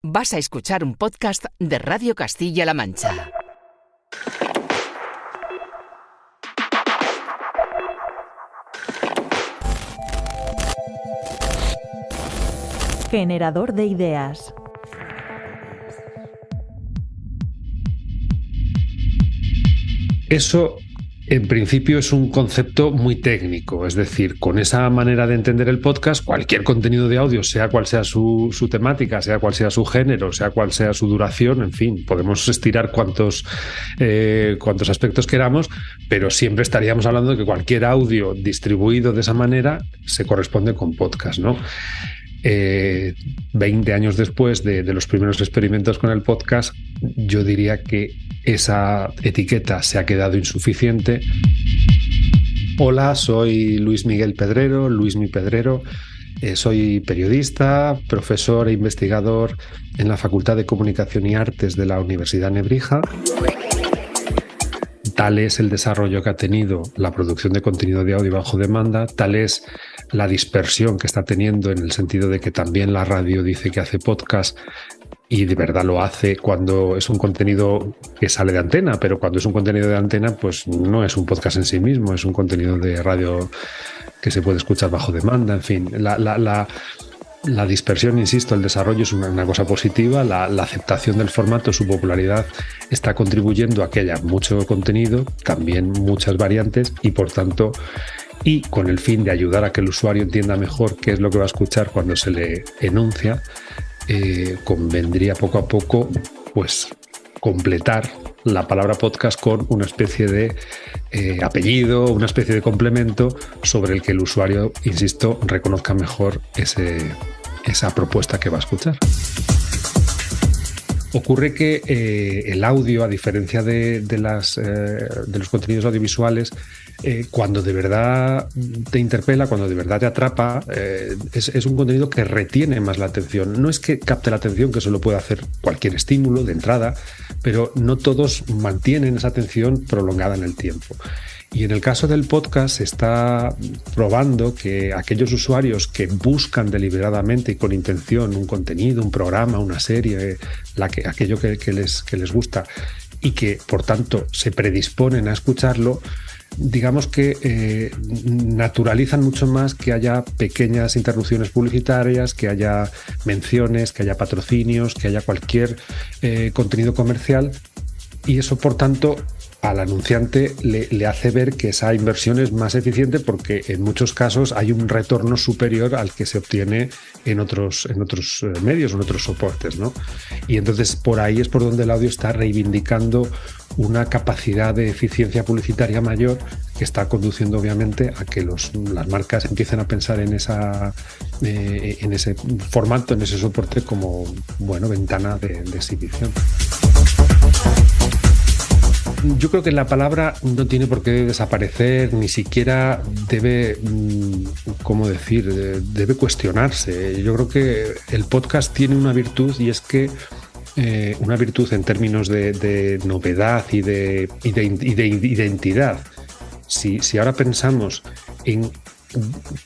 Vas a escuchar un podcast de Radio Castilla-La Mancha. Generador de ideas. Eso, en principio, es un concepto muy técnico. Es decir, con esa manera de entender el podcast, cualquier contenido de audio, sea cual sea su temática, sea cual sea su género, sea cual sea su duración, en fin, podemos estirar cuantos aspectos queramos, pero siempre estaríamos hablando de que cualquier audio distribuido de esa manera se corresponde con podcast, ¿no? 20 años después de los primeros experimentos con el podcast, yo diría que esa etiqueta se ha quedado insuficiente. Hola, soy Luis Miguel Pedrero, Luismi Pedrero. Soy periodista, profesor e investigador en la Facultad de Comunicación y Artes de la Universidad Nebrija. Tal es el desarrollo que ha tenido la producción de contenido de audio bajo demanda, tal es la dispersión que está teniendo, en el sentido de que también la radio dice que hace podcast y de verdad lo hace cuando es un contenido que sale de antena, pero cuando es un contenido de antena, pues no es un podcast en sí mismo, es un contenido de radio que se puede escuchar bajo demanda. En fin, la dispersión, insisto, el desarrollo es una cosa positiva. La aceptación del formato, su popularidad, está contribuyendo a que haya mucho contenido, también muchas variantes, y por tanto, y con el fin de ayudar a que el usuario entienda mejor qué es lo que va a escuchar cuando se le enuncia, convendría poco a poco pues completar la palabra podcast con una especie de apellido, una especie de complemento sobre el que el usuario, insisto, reconozca mejor esa propuesta que va a escuchar. Ocurre que el audio, a diferencia de los contenidos audiovisuales, cuando de verdad te interpela, cuando de verdad te atrapa, es un contenido que retiene más la atención. No es que capte la atención, que eso lo puede hacer cualquier estímulo de entrada, pero no todos mantienen esa atención prolongada en el tiempo. Y en el caso del podcast se está probando que aquellos usuarios que buscan deliberadamente y con intención un contenido, un programa, una serie, aquello que les gusta, y que por tanto se predisponen a escucharlo, digamos que naturalizan mucho más que haya pequeñas interrupciones publicitarias, que haya menciones, que haya patrocinios, que haya cualquier contenido comercial, y eso por tanto al anunciante le hace ver que esa inversión es más eficiente, porque en muchos casos hay un retorno superior al que se obtiene en otros medios, en otros soportes, ¿no? Y entonces por ahí es por donde el audio está reivindicando una capacidad de eficiencia publicitaria mayor, que está conduciendo obviamente a que las marcas empiecen a pensar en ese formato, en ese soporte como, bueno, ventana de exhibición. Yo creo que la palabra no tiene por qué desaparecer, ni siquiera debe, debe cuestionarse. Yo creo que el podcast tiene una virtud, y es que una virtud en términos de novedad y de identidad. Si ahora pensamos en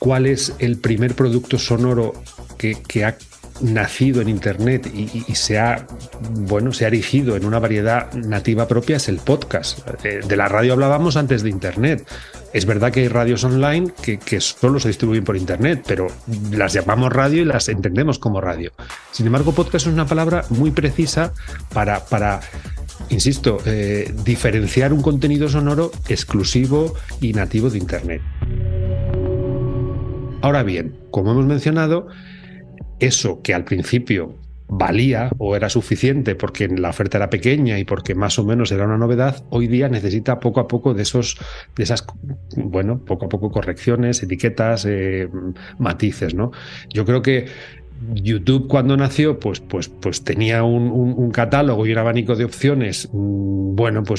cuál es el primer producto sonoro que ha nacido en Internet y se ha erigido en una variedad nativa propia, es el podcast. De la radio hablábamos antes de Internet. Es verdad que hay radios online que solo se distribuyen por Internet, pero las llamamos radio y las entendemos como radio. Sin embargo, podcast es una palabra muy precisa para insisto, diferenciar un contenido sonoro exclusivo y nativo de Internet. Ahora bien, como hemos mencionado, eso que al principio valía o era suficiente porque la oferta era pequeña y porque más o menos era una novedad, hoy día necesita poco a poco poco a poco correcciones, etiquetas, matices, ¿no? Yo creo que YouTube, cuando nació, pues tenía un catálogo y un abanico de opciones,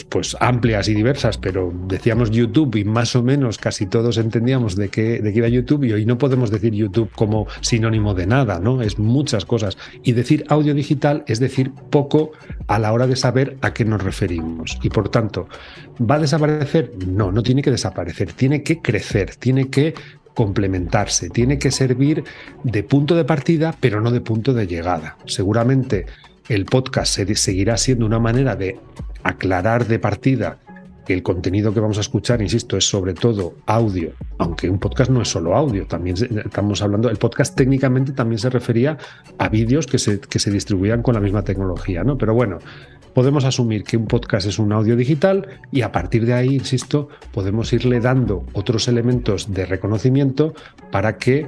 pues amplias y diversas, pero decíamos YouTube y más o menos casi todos entendíamos de qué iba YouTube, y hoy no podemos decir YouTube como sinónimo de nada, ¿no? Es muchas cosas. Y decir audio digital es decir poco a la hora de saber a qué nos referimos. Y por tanto, ¿va a desaparecer? No tiene que desaparecer, tiene que crecer, tiene que complementarse, tiene que servir de punto de partida, pero no de punto de llegada. Seguramente el podcast seguirá siendo una manera de aclarar de partida que el contenido que vamos a escuchar, insisto, es sobre todo audio, aunque un podcast no es solo audio, también estamos hablando, el podcast técnicamente también se refería a vídeos que se distribuían con la misma tecnología, ¿no? Pero bueno, podemos asumir que un podcast es un audio digital y a partir de ahí, insisto, podemos irle dando otros elementos de reconocimiento para que,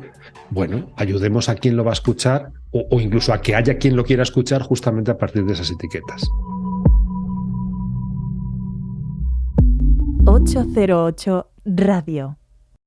bueno, ayudemos a quien lo va a escuchar o incluso a que haya quien lo quiera escuchar justamente a partir de esas etiquetas. 808 Radio.